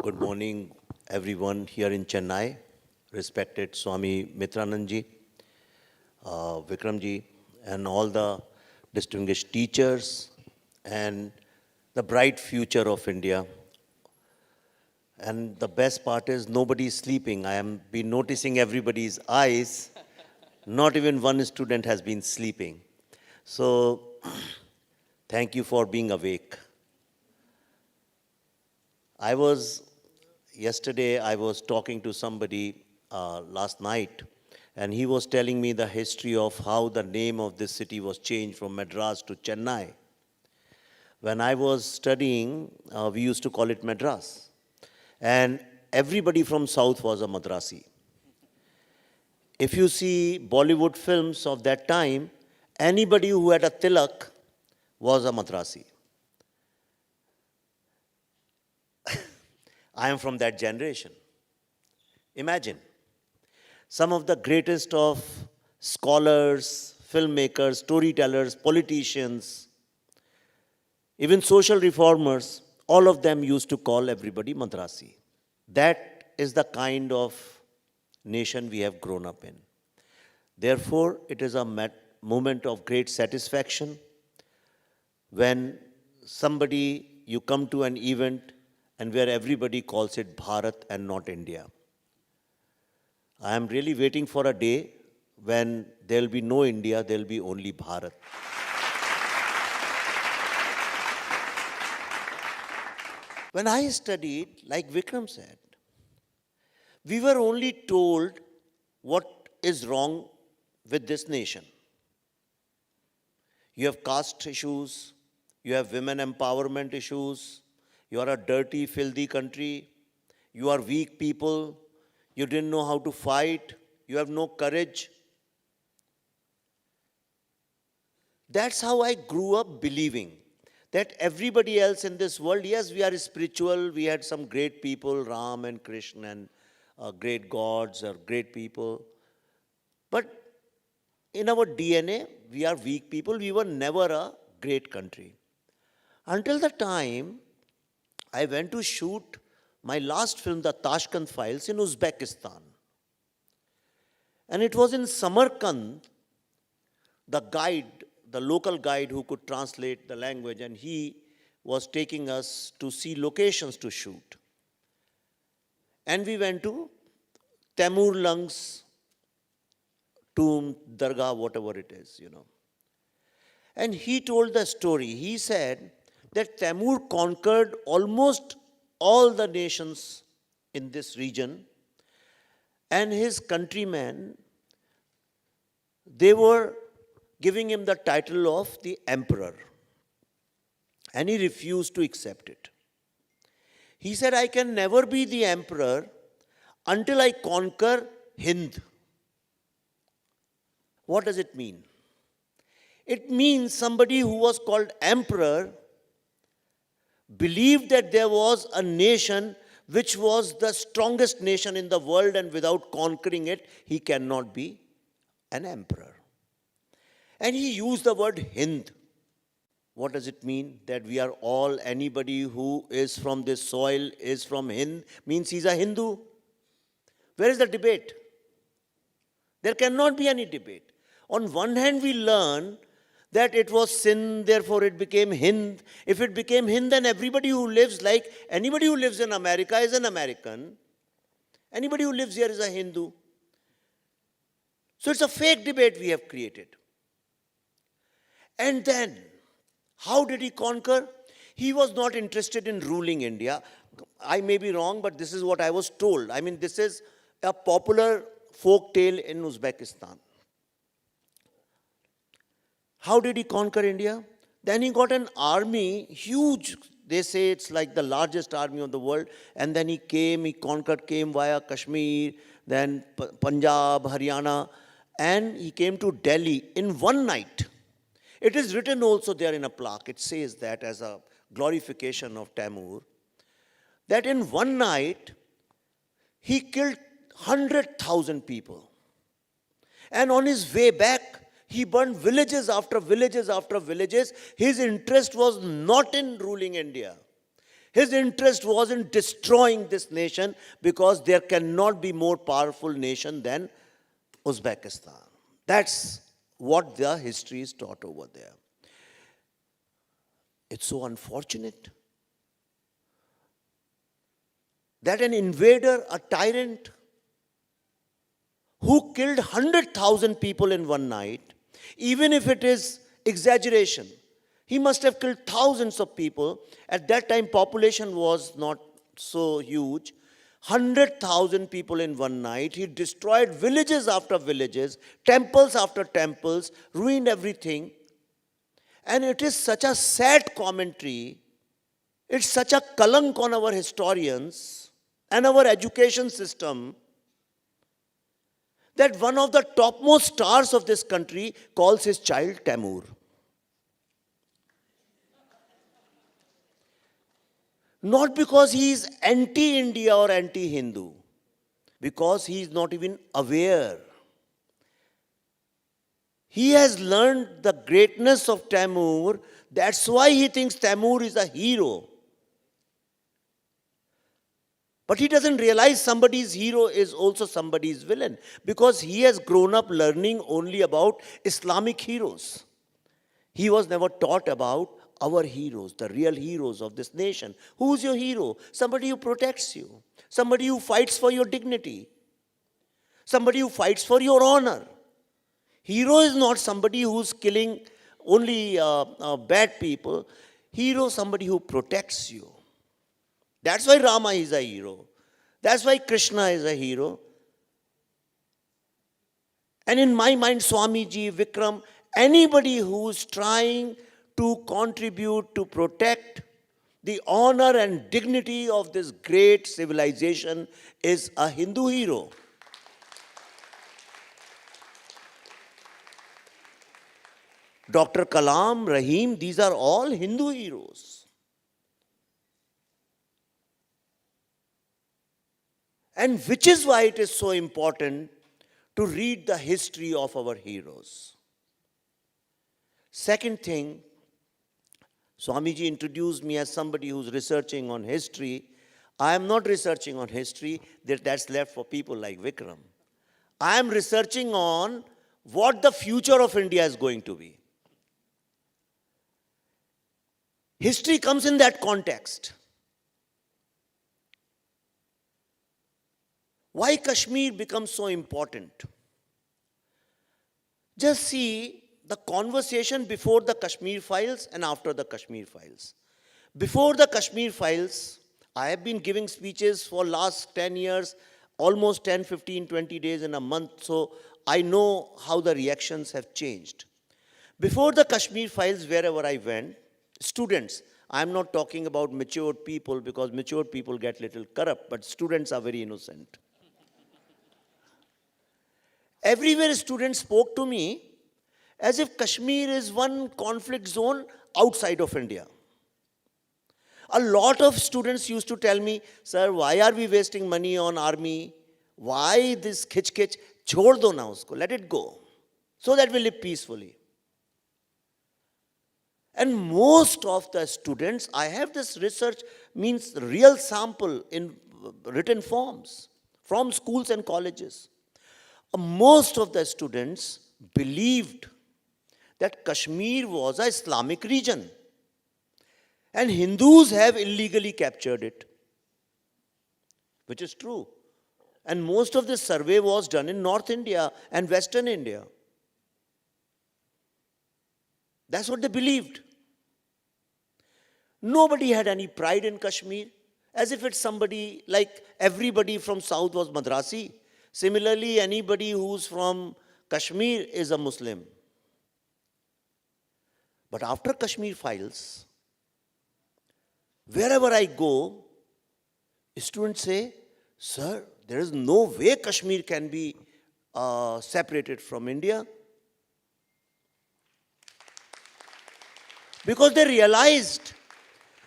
Good morning, everyone here in Chennai, respected Swami Mitranandji, Vikramji, and all the distinguished teachers, and the bright future of India. And the best part is nobody is sleeping. I am been noticing everybody's eyes. Not even one student has been sleeping. So, thank you for being awake. Yesterday I was talking to somebody last night, and he was telling me the history of how the name of this city was changed from Madras to Chennai. When I was studying, we used to call it Madras. And everybody from South was a Madrasi. If you see Bollywood films of that time, anybody who had a tilak was a Madrasi. I am from that generation. Imagine, some of the greatest of scholars, filmmakers, storytellers, politicians, even social reformers, all of them used to call everybody Madrasi. That is the kind of nation we have grown up in. Therefore, it is a moment of great satisfaction when you come to an event and where everybody calls it Bharat and not India. I am really waiting for a day when there will be no India, there will be only Bharat. When I studied, like Vikram said, we were only told what is wrong with this nation. You have caste issues, you have women empowerment issues, you are a dirty, filthy country, you are weak people, you didn't know how to fight, you have no courage. That's how I grew up believing that everybody else in this world, yes, we are spiritual, we had some great people, Ram and Krishna and great gods or great people. But in our DNA, we are weak people, we were never a great country. Until the time I went to shoot my last film, The Tashkent Files, in Uzbekistan. And it was in Samarkand, the local guide who could translate the language, and he was taking us to see locations to shoot. And we went to Temur Lung's tomb, Dargah, whatever it is, And he told the story. He said that Temur conquered almost all the nations in this region, and his countrymen, they were giving him the title of the emperor, and he refused to accept it. He said, I can never be the emperor until I conquer Hind. What does it mean? It means somebody who was called emperor believed that there was a nation which was the strongest nation in the world, and without conquering it, he cannot be an emperor. And he used the word Hind. What does it mean? That we are all, anybody who is from this soil is from Hind, means he's a Hindu. Where is the debate? There cannot be any debate. On one hand, we learn that it was sin, therefore it became Hind. If it became Hind, then everybody who lives, like anybody who lives in America is an American. Anybody who lives here is a Hindu. So it's a fake debate we have created. And then, how did he conquer? He was not interested in ruling India. I may be wrong, but this is what I was told. I mean, this is a popular folk tale in Uzbekistan. How did he conquer India? Then he got an army, huge. They say it's like the largest army of the world. And then he came via Kashmir, then Punjab, Haryana, and he came to Delhi in one night. It is written also there in a plaque. It says that as a glorification of Temur, that in one night, he killed 100,000 people. And on his way back, he burned villages after villages after villages. His interest was not in ruling India. His interest was in destroying this nation because there cannot be more powerful nation than Uzbekistan. That's what the history is taught over there. It's so unfortunate that an invader, a tyrant, who killed 100,000 people in one night, even if it is exaggeration, he must have killed thousands of people. At that time, population was not so huge. 100,000 people in one night. He destroyed villages after villages, temples after temples, ruined everything. And it is such a sad commentary. It's such a kalank on our historians and our education system that one of the topmost stars of this country calls his child Taimur. Not because he is anti-India or anti-Hindu, because he is not even aware. He has learned the greatness of Taimur. That's why he thinks Taimur is a hero. But he doesn't realize somebody's hero is also somebody's villain, because he has grown up learning only about Islamic heroes. He was never taught about our heroes, the real heroes of this nation. Who's your hero? Somebody who protects you. Somebody who fights for your dignity. Somebody who fights for your honor. Hero is not somebody who's killing only bad people. Hero is somebody who protects you. That's why Rama is a hero. That's why Krishna is a hero. And in my mind, Swamiji, Vikram, anybody who's trying to contribute to protect the honor and dignity of this great civilization is a Hindu hero. Dr. Kalam, Rahim, these are all Hindu heroes. And which is why it is so important to read the history of our heroes. Second thing, Swamiji introduced me as somebody who's researching on history. I am not researching on history, that's left for people like Vikram. I am researching on what the future of India is going to be. History comes in that context. Why Kashmir becomes so important? Just see the conversation before the Kashmir files and after the Kashmir files. Before the Kashmir files, I have been giving speeches for last 10 years, almost 10, 15, 20 days in a month, so I know how the reactions have changed. Before the Kashmir files, wherever I went, students, I'm not talking about matured people because matured people get little corrupt, but students are very innocent. Everywhere students spoke to me as if Kashmir is one conflict zone outside of India. A lot of students used to tell me, sir, why are we wasting money on army? Why this khich-khich? Chhod do na usko, let it go, so that we live peacefully. And most of the students, I have this research, means real sample in written forms from schools and colleges. Most of the students believed that Kashmir was an Islamic region and Hindus have illegally captured it, which is true. And most of this survey was done in North India and Western India. That's what they believed. Nobody had any pride in Kashmir, as if it's somebody like everybody from South was Madrasi. Similarly, anybody who's from Kashmir is a Muslim. But after Kashmir files, wherever I go, students say, sir, there is no way Kashmir can be separated from India. Because they realized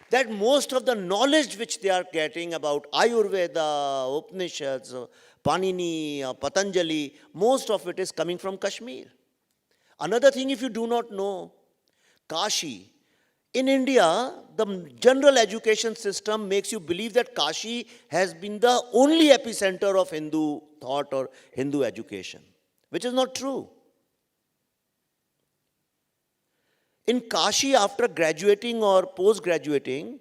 that most of the knowledge which they are getting about Ayurveda, Upanishads, Panini, Patanjali, most of it is coming from Kashmir. Another thing, if you do not know, Kashi, In India, the general education system makes you believe that Kashi has been the only epicenter of Hindu thought or Hindu education, which is not true. In Kashi, after graduating or post-graduating,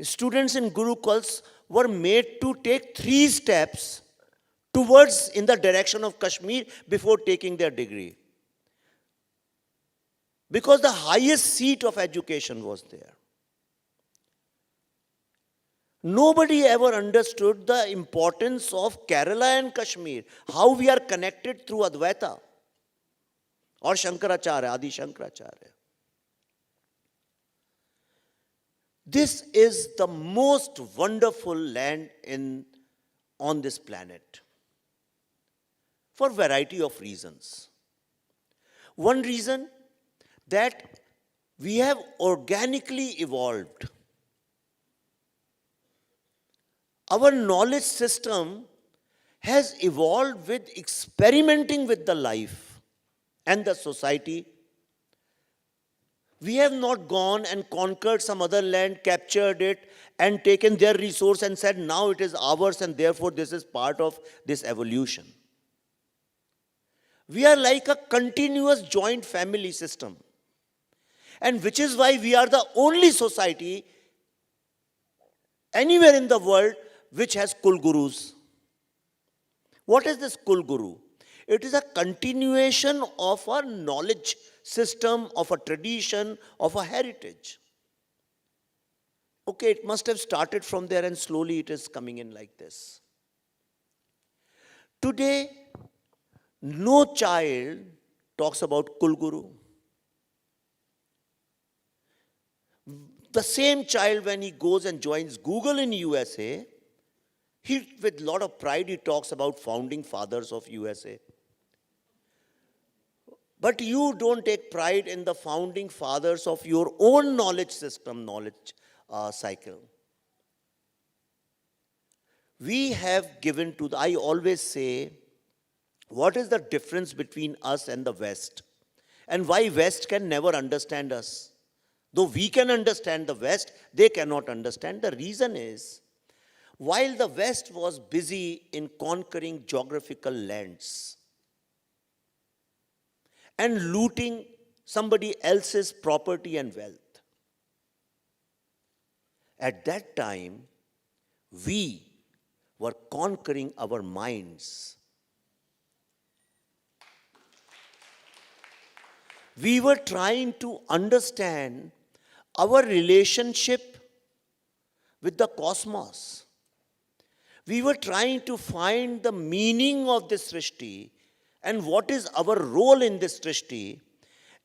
students in Gurukuls were made to take 3 steps towards in the direction of Kashmir before taking their degree. Because the highest seat of education was there. Nobody ever understood the importance of Kerala and Kashmir, how we are connected through Advaita or Shankaracharya, Adi Shankaracharya. This is the most wonderful land on this planet for a variety of reasons. One reason, that we have organically evolved. Our knowledge system has evolved with experimenting with the life and the society. We have not gone and conquered some other land, captured it, and taken their resource and said, now it is ours and therefore this is part of this evolution. We are like a continuous joint family system. And which is why we are the only society anywhere in the world which has Kul Gurus. What is this Kul Guru? It is a continuation of a knowledge system, of a tradition, of a heritage. Okay, it must have started from there and slowly it is coming in like this. Today, no child talks about Kul Guru. The same child, when he goes and joins Google in USA, with a lot of pride, he talks about founding fathers of USA. But you don't take pride in the founding fathers of your own knowledge system, knowledge cycle. We have given to, I always say, what is the difference between us and the West? And why West can never understand us? Though we can understand the West, they cannot understand. The reason is, while the West was busy in conquering geographical lands and looting somebody else's property and wealth, at that time, we were conquering our minds. We were trying to understand our relationship with the cosmos. We were trying to find the meaning of this Srishti and what is our role in this Srishti.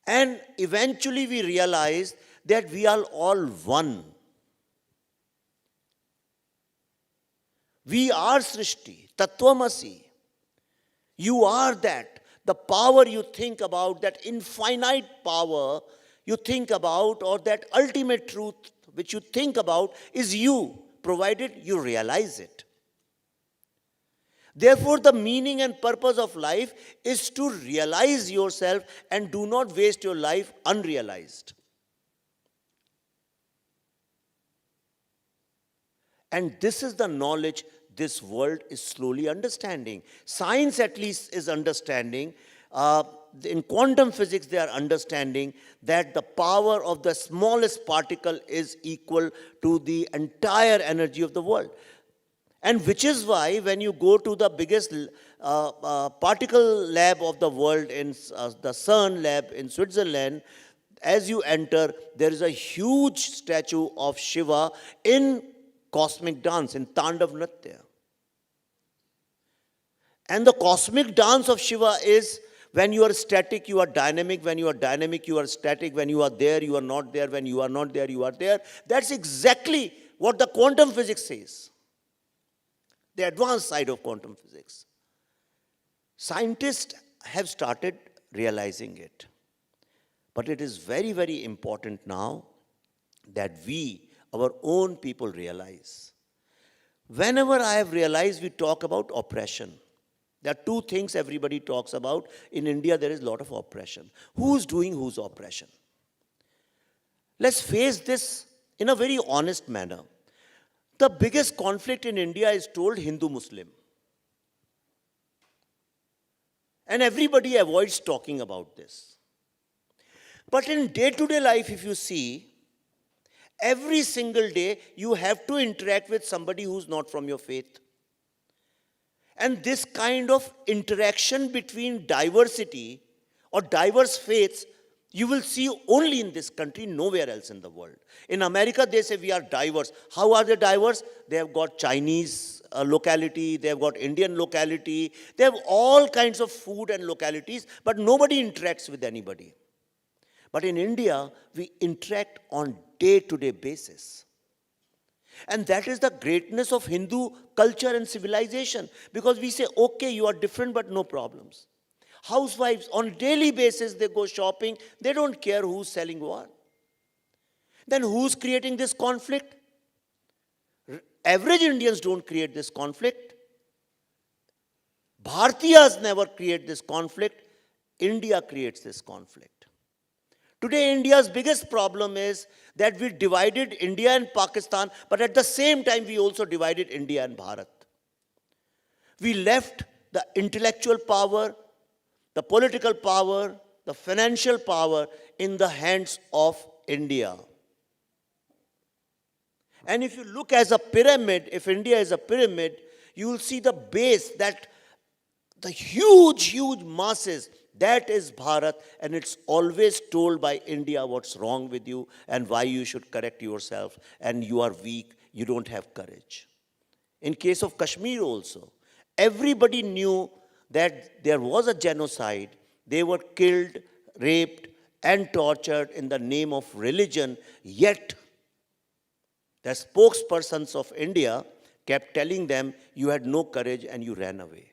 And eventually we realized that we are all one. We are Srishti, Tattvamasi. You are that. The power you think about, that infinite power you think about, or that ultimate truth which you think about is you, provided you realize it. Therefore, the meaning and purpose of life is to realize yourself and do not waste your life unrealized. And this is the knowledge this world is slowly understanding. Science at least is understanding. In quantum physics, they are understanding that the power of the smallest particle is equal to the entire energy of the world. And which is why when you go to the biggest particle lab of the world, in the CERN lab in Switzerland, as you enter, there is a huge statue of Shiva in cosmic dance, in Tandav Nritya. And the cosmic dance of Shiva is, when you are static, you are dynamic. When you are dynamic, you are static. When you are there, you are not there. When you are not there, you are there. That's exactly what the quantum physics says. The advanced side of quantum physics. Scientists have started realizing it. But it is very, very important now that we, our own people, realize. Whenever I have realized, we talk about oppression. There are two things everybody talks about. In India, there is a lot of oppression. Who's doing whose oppression? Let's face this in a very honest manner. The biggest conflict in India is told Hindu-Muslim. And everybody avoids talking about this. But in day-to-day life, if you see, every single day you have to interact with somebody who's not from your faith. And this kind of interaction between diversity or diverse faiths, you will see only in this country, nowhere else in the world. In America, they say we are diverse. How are they diverse? They have got Chinese locality, they have got Indian locality, they have all kinds of food and localities, but nobody interacts with anybody. But in India, we interact on day-to-day basis. And that is the greatness of Hindu culture and civilization. Because we say, okay, you are different, but no problems. Housewives, on daily basis, they go shopping. They don't care who's selling what. Then who's creating this conflict? Average Indians don't create this conflict. Bhartiyas never create this conflict. India creates this conflict. Today, India's biggest problem is that we divided India and Pakistan, but at the same time, we also divided India and Bharat. We left the intellectual power, the political power, the financial power in the hands of India. And if you look as a pyramid, if India is a pyramid, you will see the base, that the huge, huge masses, that is Bharat, and it's always told by India what's wrong with you and why you should correct yourself, and you are weak, you don't have courage. In case of Kashmir also, everybody knew that there was a genocide. They were killed, raped, and tortured in the name of religion, yet the spokespersons of India kept telling them, you had no courage and you ran away.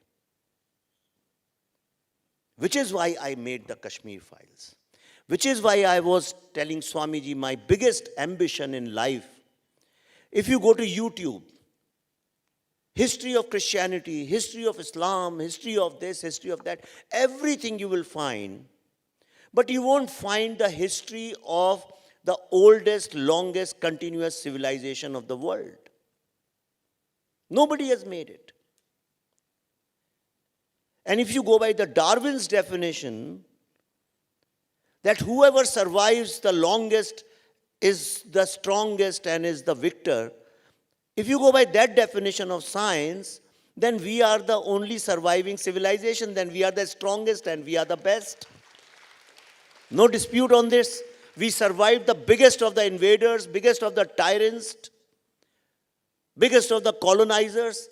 Which is why I made the Kashmir Files. Which is why I was telling Swamiji, my biggest ambition in life, if you go to YouTube, history of Christianity, history of Islam, history of this, history of that, everything you will find, but you won't find the history of the oldest, longest, continuous civilization of the world. Nobody has made it. And if you go by the Darwin's definition, that whoever survives the longest is the strongest and is the victor, if you go by that definition of science, then we are the only surviving civilization, then we are the strongest and we are the best. No dispute on this. We survived the biggest of the invaders, biggest of the tyrants, biggest of the colonizers.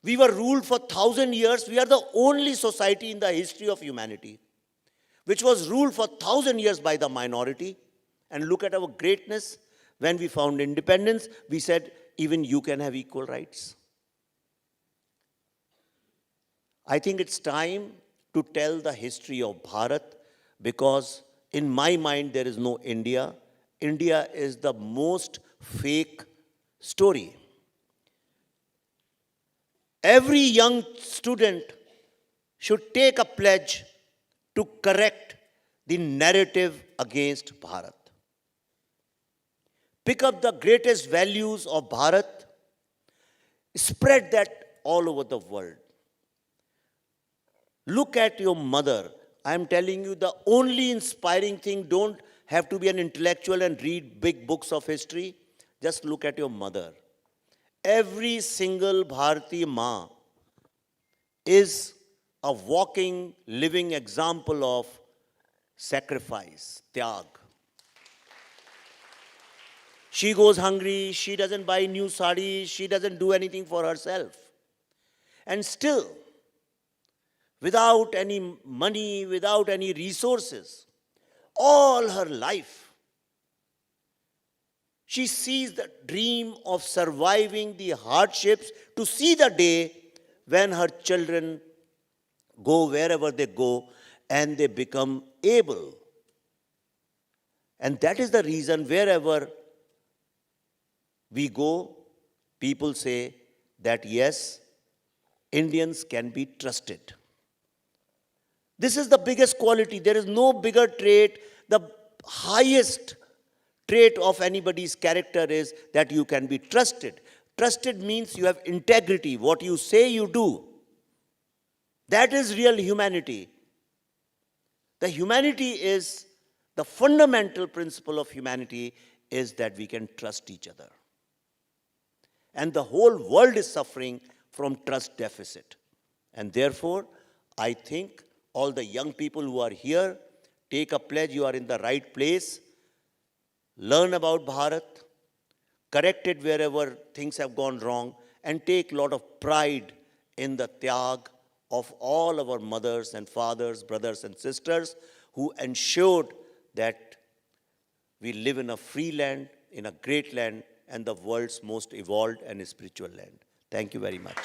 We were ruled for 1,000 years. We are the only society in the history of humanity which was ruled for 1,000 years by the minority. And look at our greatness. When we found independence, we said, even you can have equal rights. I think it's time to tell the history of Bharat, because in my mind there is no India. India is the most fake story. Every young student should take a pledge to correct the narrative against Bharat. Pick up the greatest values of Bharat, spread that all over the world. Look at your mother. I am telling you, the only inspiring thing, don't have to be an intellectual and read big books of history. Just look at your mother. Every single Bharati Ma is a walking, living example of sacrifice, tyag. She goes hungry, she doesn't buy new sarees, she doesn't do anything for herself. And still, without any money, without any resources, all her life, she sees the dream of surviving the hardships to see the day when her children go wherever they go and they become able. And that is the reason wherever we go, people say that yes, Indians can be trusted. This is the biggest quality. There is no bigger trait. The highest trait of anybody's character is that you can be trusted. Trusted means you have integrity. What you say, you do. That is real humanity. The humanity is, the fundamental principle of humanity is that we can trust each other. And the whole world is suffering from trust deficit. And therefore, I think all the young people who are here, take a pledge, you are in the right place. Learn about Bharat, correct it wherever things have gone wrong, and take a lot of pride in the tyag of all our mothers and fathers, brothers and sisters who ensured that we live in a free land, in a great land, and the world's most evolved and spiritual land. Thank you very much.